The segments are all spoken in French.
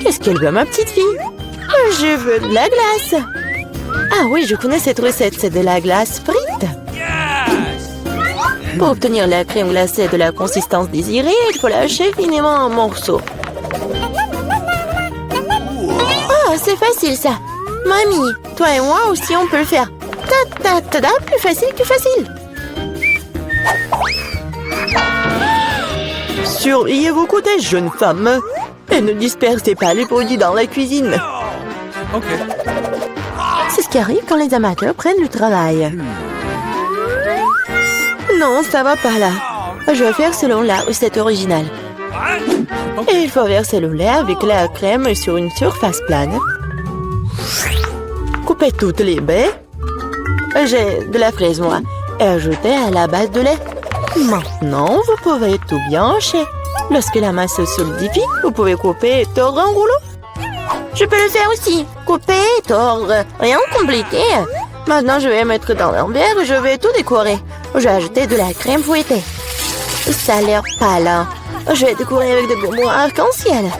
Qu'est-ce qu'elle veut, ma petite fille? Je veux de la glace. Ah oui, je connais cette recette, c'est de la glace frite. Pour obtenir la crème glacée de la consistance désirée, il faut lâcher finement en morceaux. Oh, c'est facile ça. Mamie, toi et moi aussi on peut le faire. Ta-ta-ta-ta, plus facile que facile. Surveillez vos côtés, jeune femme. Et ne dispersez pas les produits dans la cuisine. Ok. C'est ce qui arrive quand les amateurs prennent du travail. Non, ça va pas là. Je vais faire selon la recette originale. Et il faut verser le lait avec la crème sur une surface plane. Coupez toutes les baies. J'ai de la fraise, moi. Et ajoutez à la base de lait. Maintenant, vous pouvez tout bien hacher. Lorsque la masse se solidifie, vous pouvez couper et tordre en rouleau. Je peux le faire aussi. Couper, tordre, rien de compliqué. Maintenant, je vais mettre dans un verre et je vais tout décorer. Je vais ajouter de la crème fouettée. Ça a l'air pâle, hein. Je vais décorer avec des bonbons arc-en-ciel.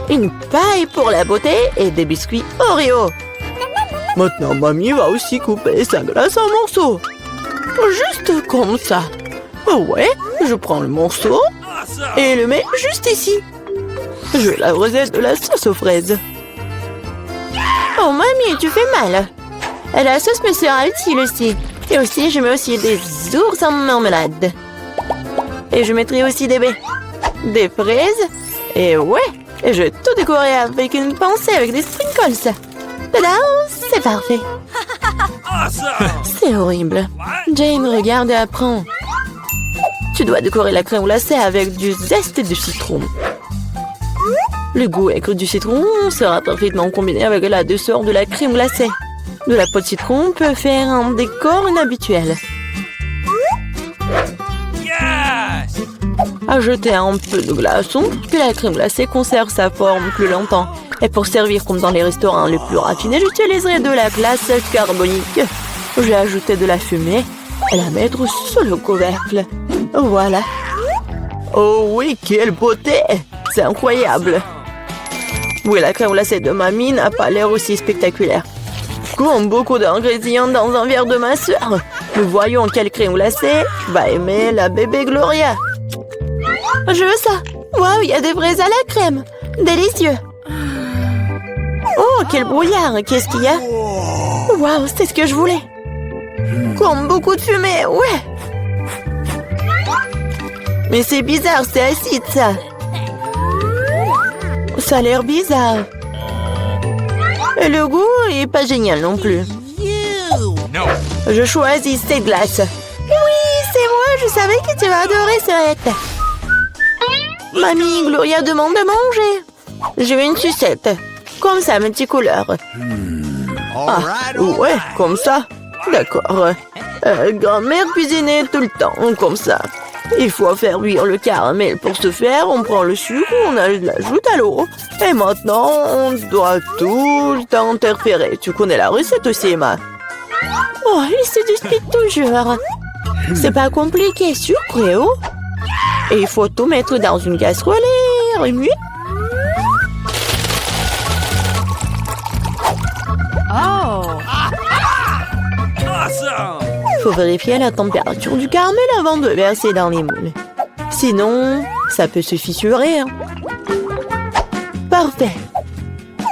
Une paille pour la beauté et des biscuits Oreo. Maintenant, mamie va aussi couper sa glace en morceaux. Juste comme ça. Ouais, je prends le morceau et le mets juste ici. Je la recette de la sauce aux fraises. Oh, mamie, tu fais mal. Et la sauce me sera utile aussi. Et aussi, je mets aussi des ours en marmelade. Et je mettrai aussi des baies. Des fraises. Et ouais, et je vais tout décorer avec une pincée avec des sprinkles. Tada, c'est parfait. C'est horrible. Jane, regarde et apprends. Tu dois décorer la crème glacée avec du zeste de citron. Le goût aigre du citron sera parfaitement combiné avec la douceur de la crème glacée. De la peau de citron peut faire un décor inhabituel. Ajoutez un peu de glaçon pour que la crème glacée conserve sa forme plus longtemps. Et pour servir comme dans les restaurants les plus raffinés, j'utiliserai de la glace carbonique. Je vais ajouter de la fumée et la mettre sous le couvercle. Voilà. Oh oui, quelle beauté! C'est incroyable. Oui, la crème glacée de mamie n'a pas l'air aussi spectaculaire. Comme beaucoup d'ingrédients dans un verre de ma soeur. Nous voyons quelle crème glacée va aimer la bébé Gloria. Je veux ça. Waouh, il y a des fraises à la crème. Délicieux. Oh, quel brouillard. Qu'est-ce qu'il y a? Waouh, c'est ce que je voulais. Comme beaucoup de fumée, ouais. Mais c'est bizarre, c'est acide, ça. Ça a l'air bizarre. Et le goût est pas génial non plus. Je choisis cette glace. Oui, c'est moi, je savais que tu vas adorer cette. Mamie, Gloria demande de manger. Je veux une sucette. Comme ça, mes petites couleurs. Ah, ouais, comme ça. D'accord. Grand-mère cuisinait tout le temps, comme ça. Il faut faire cuire le caramel. Pour ce faire, on prend le sucre, on l'ajoute à l'eau. Et maintenant, on doit tout le temps interférer. Tu connais la recette aussi, Emma? Oh, il se dispute toujours. C'est pas compliqué, sucre et eau. Et il faut tout mettre dans une casserole et remuer. Oh! Il faut vérifier la température du caramel avant de verser dans les moules. Sinon, ça peut se fissurer. Hein. Parfait.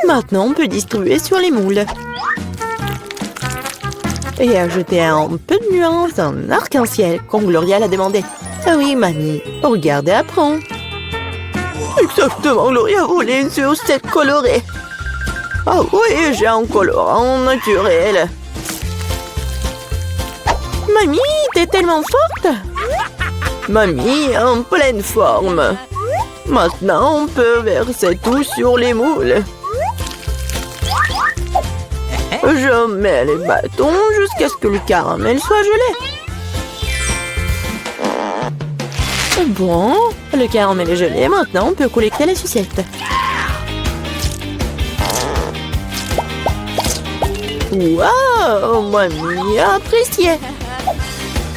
Maintenant, on peut distribuer sur les moules. Et ajouter un peu de nuance en arc-en-ciel, comme Gloria l'a demandé. Ah oui, mamie, regarde et apprends. Exactement, Gloria voulait une sucette colorée. Ah oui, j'ai un colorant naturel. Mamie, t'es tellement forte. Mamie, en pleine forme. Maintenant, on peut verser tout sur les moules. Je mets les bâtons jusqu'à ce que le caramel soit gelé. Bon, le caramel est gelé. Maintenant, on peut collecter la sucette. Waouh, mamie a apprécié.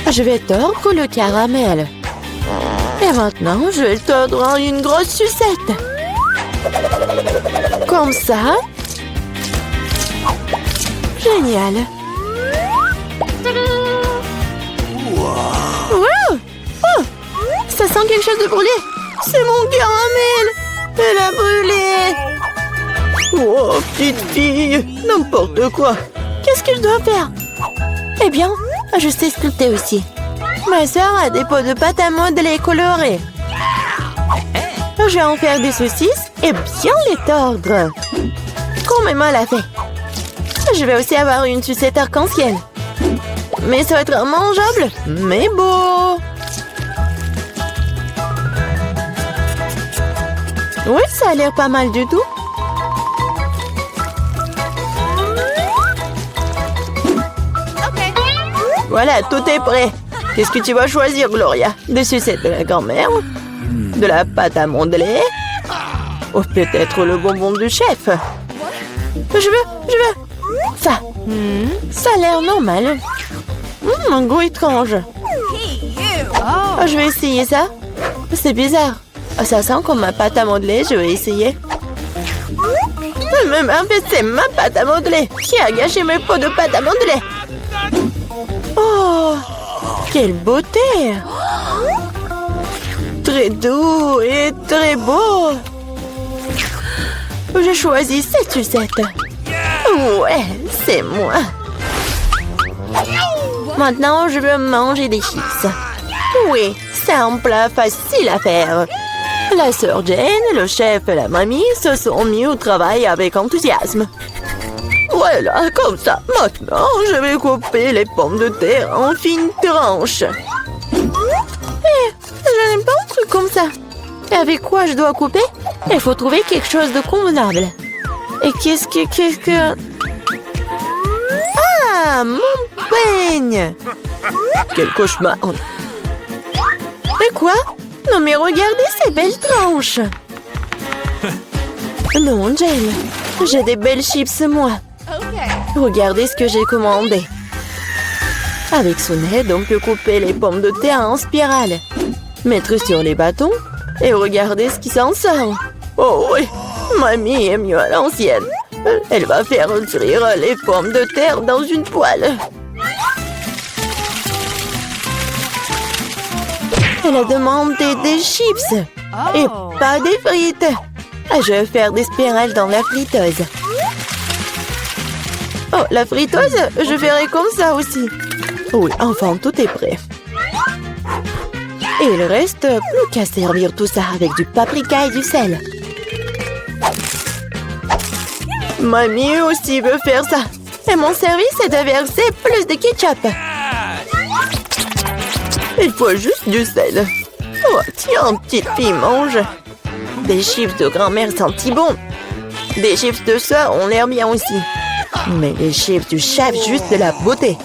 Je vais tordre le caramel. Et maintenant, je vais tordre une grosse sucette. Comme ça. Génial. Wow. Oh, ça sent quelque chose de brûlé. C'est mon caramel. Elle a brûlé. Oh, petite fille. N'importe quoi. Qu'est-ce que je dois faire? Eh bien, je sais sculpter aussi. Ma sœur a des pots de pâte à modeler colorés. Je vais en faire des saucisses et bien les tordre. Comme maman l'a fait. Je vais aussi avoir une sucette arc-en-ciel. Mais ça va être mangeable, mais beau. Oui, ça a l'air pas mal du tout. Voilà, tout est prêt. Qu'est-ce que tu vas choisir, Gloria? Des sucettes de la grand-mère? De la pâte à modeler? Ou peut-être le bonbon du chef? Je veux. Ça. Ça a l'air normal. Un goût étrange. Oh, je vais essayer ça. C'est bizarre. Oh, ça sent comme ma pâte à modeler. Je vais essayer. Mais en fait, c'est ma pâte à modeler. Qui a gâché mes pots de pâte à modeler? Oh, quelle beauté! Très doux et très beau. Je choisis cette sucette. Ouais, c'est moi. Maintenant, je veux manger des chips. Oui, c'est un plat facile à faire. La sœur Jane, le chef et la mamie se sont mis au travail avec enthousiasme. Voilà, comme ça. Maintenant, je vais couper les pommes de terre en fines tranches. Je n'aime pas un truc comme ça. Et avec quoi je dois couper? Il faut trouver quelque chose de convenable. Et qu'est-ce que... Ah, mon peigne! Quel cauchemar! Et quoi? Non mais regardez ces belles tranches! Non, Jane, j'ai des belles chips, moi. Regardez ce que j'ai commandé. Avec son aide, on peut couper les pommes de terre en spirale, mettre sur les bâtons et regardez ce qui s'en sort. Oh oui, mamie est mieux à l'ancienne. Elle va faire cuire les pommes de terre dans une poêle. Elle a demandé des chips et pas des frites. Je vais faire des spirales dans la friteuse. Oh, la friteuse, je ferai comme ça aussi. Oui, enfin, tout est prêt. Et il reste plus qu'à servir tout ça avec du paprika et du sel. Mamie aussi veut faire ça. Et mon service est de verser plus de ketchup. Il faut juste du sel. Oh, tiens, petite fille, mange. Des chips de grand-mère sentent si bon. Des chips de sœur ont l'air bien aussi. Mais les chips du chef, juste de la beauté.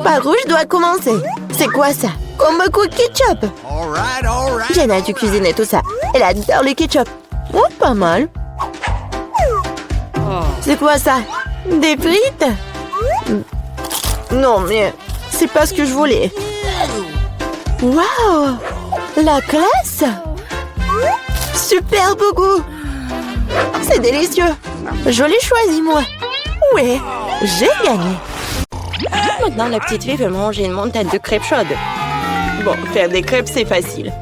Par où je dois commencer? C'est quoi ça? Comme beaucoup de ketchup. Jenna a dû cuisiner tout ça. Elle adore le ketchup. Oh, pas mal. C'est quoi ça? Des frites? Non, mais c'est pas ce que je voulais. Waouh! La classe! Super beau goût! C'est délicieux! Je l'ai choisi, moi! Ouais, j'ai gagné! Maintenant, la petite fille veut manger une montagne de crêpes chaudes. Bon, faire des crêpes, c'est facile.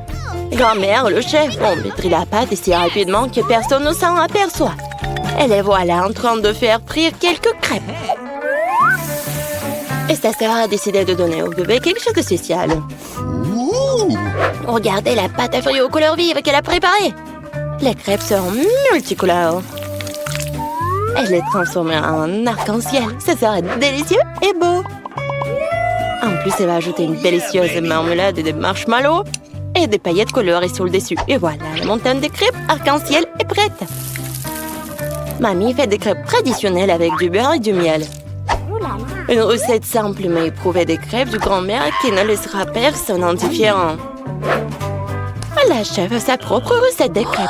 Grand-mère, le chef, on pétrit la pâte si rapidement que personne ne s'en aperçoit. Et les voilà en train de faire frire quelques crêpes. Et sa sœur a décidé de donner au bébé quelque chose de spécial. Regardez la pâte à fruits aux couleurs vives qu'elle a préparée. Les crêpes sont multicolores. Elle les transforme en arc-en-ciel. Ça sera délicieux et beau. En plus, elle va ajouter une délicieuse marmelade et des marshmallows et des paillettes colorées sur le dessus. Et voilà, la montagne de crêpes arc-en-ciel est prête. Mamie fait des crêpes traditionnelles avec du beurre et du miel. Une recette simple mais éprouvée des crêpes du grand-mère qui ne laissera personne indifférent. La chef a sa propre recette des crêpes.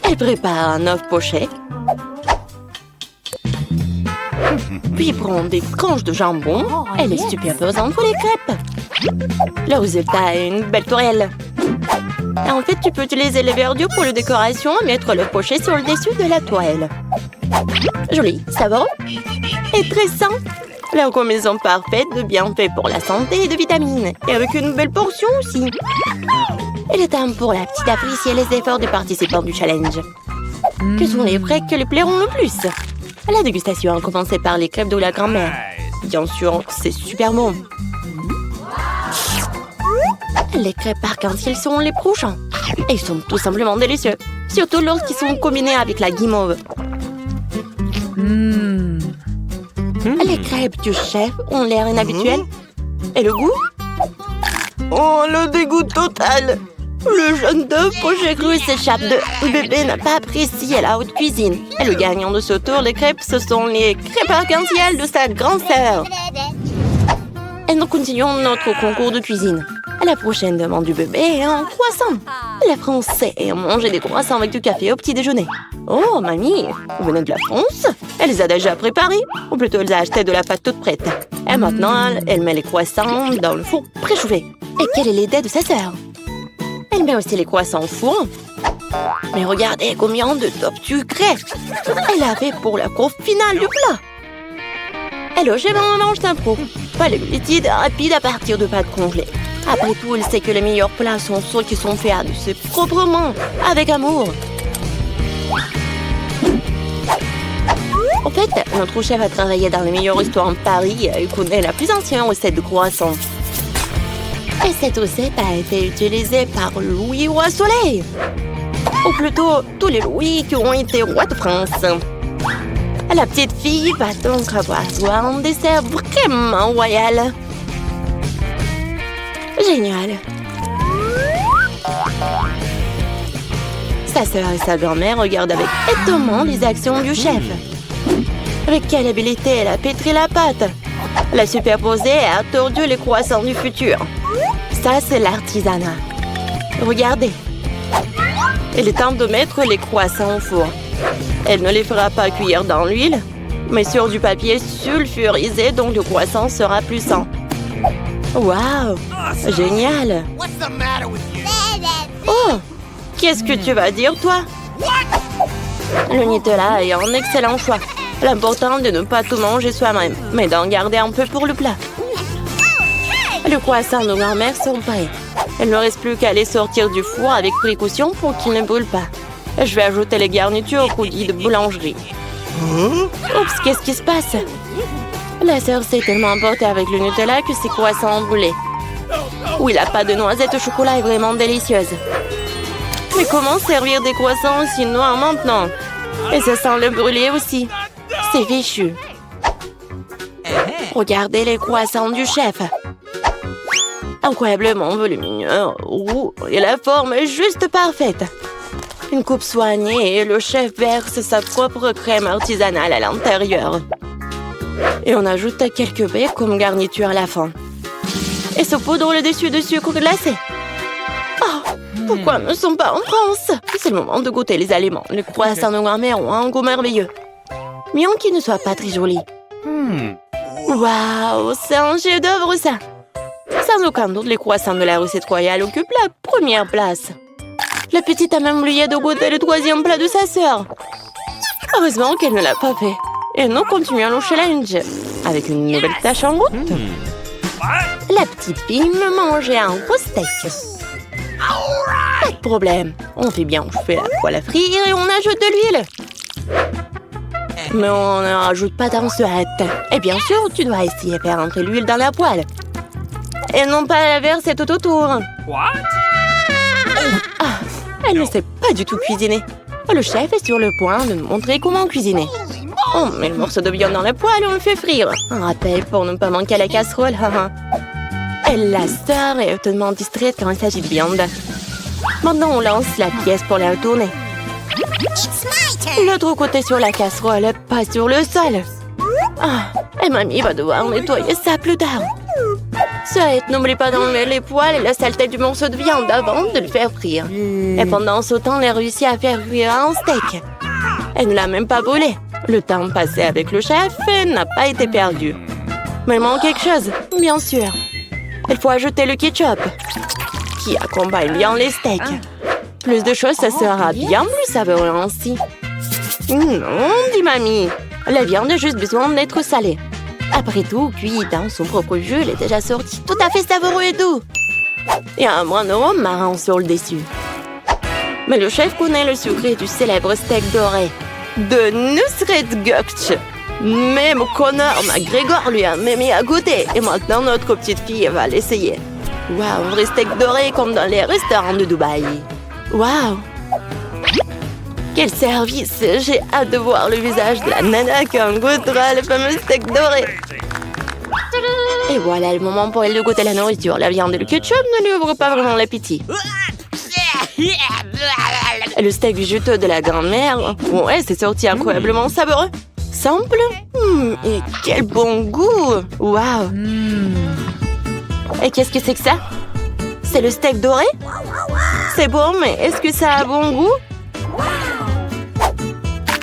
Elle prépare un œuf poché. Puis prends des tranches de jambon et les superpose entre les crêpes. Le résultat est une belle tourelle. Et en fait, tu peux utiliser les verdures pour la décoration et mettre le pochet sur le dessus de la toile. Joli, savoureux et très sain. La combinaison parfaite de bienfaits pour la santé et de vitamines. Et avec une belle portion aussi. Il est temps pour la petite apprécier les efforts des participants du challenge. Quels sont les frais qui lui plairont le plus? La dégustation a commencé par les crêpes de la grand-mère. Bien sûr, c'est super bon. Les crêpes arc-en-ciel sont les prochains. Et ils sont tout simplement délicieux. Surtout lorsqu'ils sont combinés avec la guimauve. Les crêpes du chef ont l'air inhabituelles. Et le goût? Oh, le dégoût total! Le jaune d'œuf poché cru s'échappe de bébé n'a pas apprécié la haute cuisine. Et le gagnant de ce tour des crêpes, ce sont les crêpes arc-en-ciel de sa grande-sœur. Et nous continuons notre concours de cuisine. La prochaine demande du bébé est un croissant. Les Français ont mangé des croissants avec du café au petit déjeuner. Oh, mamie, vous venez de la France? Elle les a déjà préparés. Ou plutôt, elle a acheté de la pâte toute prête. Et maintenant, elle met les croissants dans le four préchauffé. Et quelle est l'idée de sa sœur? Elle met aussi les croissants au four. Mais regardez combien de top sucrés elle avait pour la courbe finale du plat. Hello, j'ai un mange d'un pro. Pas les glucides rapides à partir de pâtes congelées. Après tout, il sait que les meilleurs plats sont ceux qui sont faits de ses propres mains, avec amour. En fait, notre chef a travaillé dans les meilleurs restaurants de Paris et connaît la plus ancienne recette de croissants. Et cette recette a été utilisée par Louis Roi Soleil. Ou plutôt, tous les Louis qui ont été rois de France. La petite fille va donc avoir droit à un dessert vraiment royal. Génial. Sa sœur et sa grand-mère regardent avec étonnement les actions du chef. Avec quelle habileté elle a pétri la pâte. Elle a superposé et a tordu les croissants du futur. Ça, c'est l'artisanat. Regardez. Il est temps de mettre les croissants au four. Elle ne les fera pas cuire dans l'huile, mais sur du papier sulfurisé, donc le croissant sera plus sain. Waouh! Génial! Oh! Qu'est-ce que tu vas dire, toi? Le Nutella est un excellent choix. L'important est de ne pas tout manger soi-même, mais d'en garder un peu pour le plat. Les croissants de grand-mère sont prêts. Il ne reste plus qu'à les sortir du four avec précaution pour qu'ils ne brûlent pas. Je vais ajouter les garnitures au coulis de boulangerie. Oups, qu'est-ce qui se passe? La sœur s'est tellement emportée avec le Nutella que ses croissants ont brûlé. Oui, la pâte de noisette au chocolat est vraiment délicieuse. Mais comment servir des croissants aussi noirs maintenant? Et ça sent le brûlé aussi. C'est fichu. Regardez les croissants du chef. Incroyablement volumineux, roux, et la forme est juste parfaite. Une coupe soignée et le chef verse sa propre crème artisanale à l'intérieur. Et on ajoute quelques baies comme garniture à la fin. Et saupoudre le dessus de sucre glacé. Oh, pourquoi ne sont pas en France? C'est le moment de goûter les aliments. Les croissants de grand-mère ont un goût merveilleux. Bien qu'ils ne soient pas très jolis. Waouh, c'est un chef-d'œuvre ça. Sans aucun doute, les croissants de la recette royale occupent la première place. La petite a même oublié de goûter le troisième plat de sa sœur. Heureusement qu'elle ne l'a pas fait. Et nous continuons le challenge avec une nouvelle tâche en route. La petite fille me mangeait un gros steak. Pas de problème. On fait bien chauffer la poêle à frire et on ajoute de l'huile. Mais on ne rajoute pas d'ensuite. Et bien sûr, tu dois essayer de faire entrer l'huile dans la poêle. Et non pas la verser tout autour. Ah, elle ne sait pas du tout cuisiner. Le chef est sur le point de nous montrer comment cuisiner. On met le morceau de viande dans la poêle et on le fait frire. Un rappel pour ne pas manquer à la casserole. Et la sœur est hautement distraite quand il s'agit de viande. Maintenant, on lance la pièce pour la retourner. L'autre côté sur la casserole, pas sur le sol. Ah, et mamie va devoir nettoyer ça plus tard. Sœur, n'oublie pas d'enlever les poils et la saleté du morceau de viande avant de le faire frire. Et pendant ce temps, elle a réussi à faire cuire un steak. Elle ne l'a même pas brûlé. Le temps passé avec le chef n'a pas été perdu. Mais il manque quelque chose, bien sûr. Il faut ajouter le ketchup, qui accompagne bien les steaks. Plus de choses, ça sera bien plus savoureux ainsi. Non, dit mamie. La viande a juste besoin d'être salée. Après tout, cuit dans son propre jus, elle est déjà sortie tout à fait savoureux et doux. Et un moindre arôme marron sur le dessus. Mais le chef connaît le secret du célèbre steak doré de Nusret Gökçe. Même Connor McGregor lui a même mis à goûter. Et maintenant, notre petite fille va l'essayer. Waouh, un vrai steak doré comme dans les restaurants de Dubaï. Waouh! Quel service! J'ai hâte de voir le visage de la nana qui en goûtera le fameux steak doré. Et voilà le moment pour elle de goûter la nourriture. La viande et le ketchup ne lui ouvrent pas vraiment l'appétit. Et le steak juteux de la grand-mère, ouais, c'est sorti incroyablement savoureux. Simple, et quel bon goût! Waouh! Et qu'est-ce que c'est que ça? C'est le steak doré? C'est bon, mais est-ce que ça a bon goût?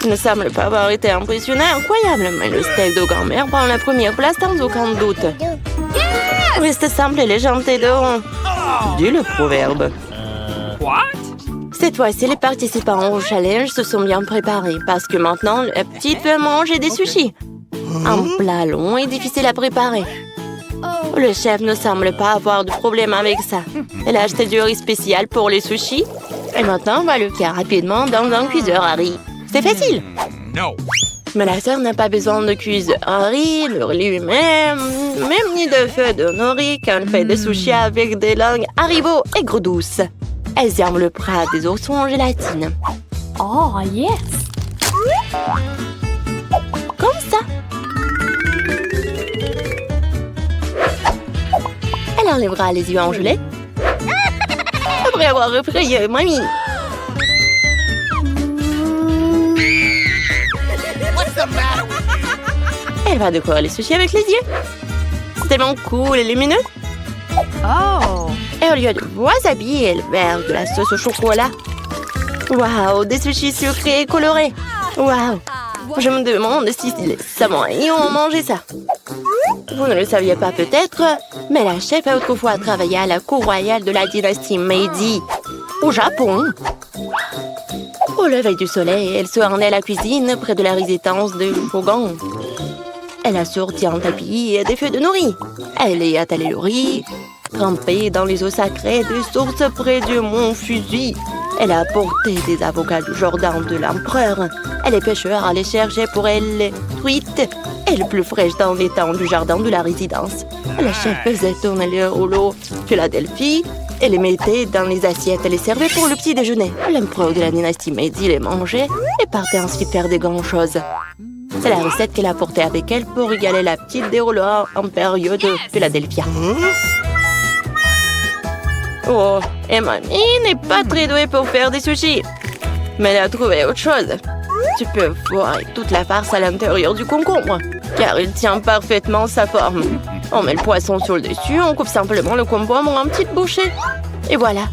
Il ne semble pas avoir été impressionné, incroyable, mais le steak de grand-mère prend la première place sans aucun doute. Reste simple et légende d'or. Dis le proverbe. Cette fois-ci, les participants au challenge se sont bien préparés parce que maintenant, la petite peut manger des sushis. Un plat long et difficile à préparer. Le chef ne semble pas avoir de problème avec ça. Elle a acheté du riz spécial pour les sushis et maintenant, on va le faire rapidement dans un cuiseur à riz. C'est facile. Mais la sœur n'a pas besoin de cuiseur à riz, le riz lui-même, même ni de feu de nori quand elle fait des sushis avec des langues haribo aigres douces. Elle serve le plat des oursons en gélatine. Oh, yes! Comme ça. Elle enlèvera les yeux en gelée. Après avoir effrayé mamie. Elle va décorer les sushis avec les yeux. C'est tellement cool et lumineux. Oh! Et au lieu de wasabi, elle verse de la sauce au chocolat. Waouh, des sushis sucrés et colorés. Waouh, je me demande si les samouraïs ont mangé ça. Vous ne le saviez pas peut-être, mais la chef a autrefois travaillé à la cour royale de la dynastie Meiji, au Japon. Au lever du soleil, elle se rendait à la cuisine près de la résidence de Shogun. Elle a sorti un tapis et des feux de nori. Elle y a étalé le riz, trempé dans les eaux sacrées des sources près du mont Fuji. Elle a apporté des avocats du jardin de l'empereur. Et les pêcheurs allaient chercher pour elle les truites et le plus fraîche dans les temps du jardin de la résidence. La chef faisait tourner les rouleaux Philadelphie et les mettait dans les assiettes et les servait pour le petit déjeuner. L'empereur de la dynastie Meiji les mangeait et partait ensuite faire des grandes choses. C'est la recette qu'elle a apportée avec elle pour régaler la petite dérouloir impérieux de Philadelphia. Oh, et mamie n'est pas très douée pour faire des sushis. Mais elle a trouvé autre chose. Tu peux voir toute la farce à l'intérieur du concombre, car il tient parfaitement sa forme. On met le poisson sur le dessus, on coupe simplement le concombre en petites bouchées. Et voilà,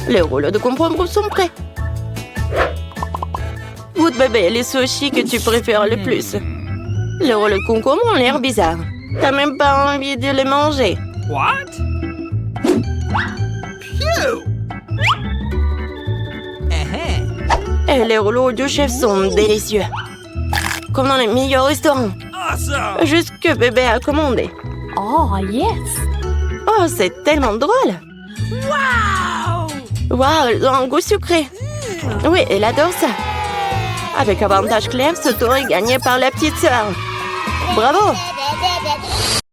les rouleaux de concombre sont prêts. Goûte bébé, les sushis que tu préfères le plus. Les rouleaux de concombre ont l'air bizarres. T'as même pas envie de les manger. What? Et les rouleaux du chef sont délicieux. Comme dans les meilleurs restaurants. Awesome! Juste que bébé a commandé. Oh, yes! Oh, c'est tellement drôle. Waouh, ils ont un goût sucré. Oui, elle adore ça. Avec avantage clair, ce tour est gagné par la petite sœur. Bravo!